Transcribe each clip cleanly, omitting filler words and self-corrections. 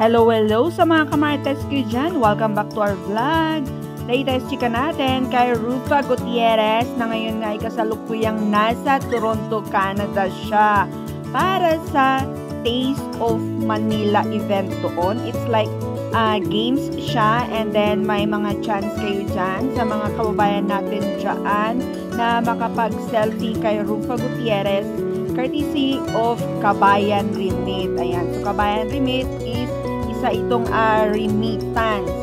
Hello sa mga kamartes ko dyan. Welcome back to our vlog. Latest chika natin kay Rufa Gutierrez na ngayon nga ay kasalukuyang nasa Toronto, Canada siya para sa Taste of Manila event doon. It's like games siya, and then may mga chance kayo dyan sa mga kababayan natin dyan na makapag-selfie kay Rufa Gutierrez courtesy of Kabayan Remit. Ayan, so Kabayan Remit is isa itong remittance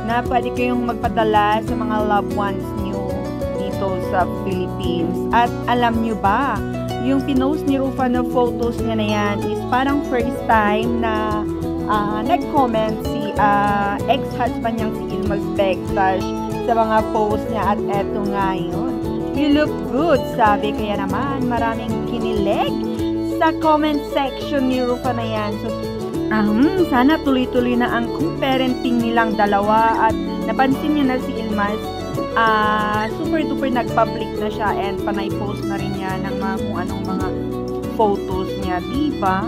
na pwede kayong magpadala sa mga loved ones nyo dito sa Philippines. At alam nyo ba, yung pinost ni Rufa na photos niya na yan is parang first time na nag-comment si ex-husband niyang si Ilma Spectash sa mga post niya, at eto nga yun. You look good, sabi. Kaya naman maraming kinilig sa comment section ni Rufa na yan. So, sana tuloy-tuloy na ang co-parenting nilang dalawa, at napansin niyo na si Ilmas super-duper nag-public na siya, and panay-post na rin niya ng kung anong mga photos niya, diba?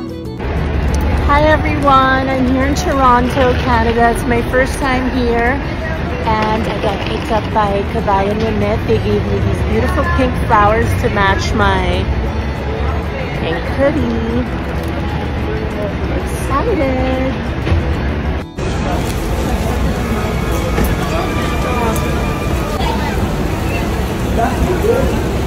Hi everyone, I'm here in Toronto, Canada. It's my first time here, and I got picked up by Kabayan Remit. They gave me these beautiful pink flowers to match my pink hoodie. I'm excited. That's good.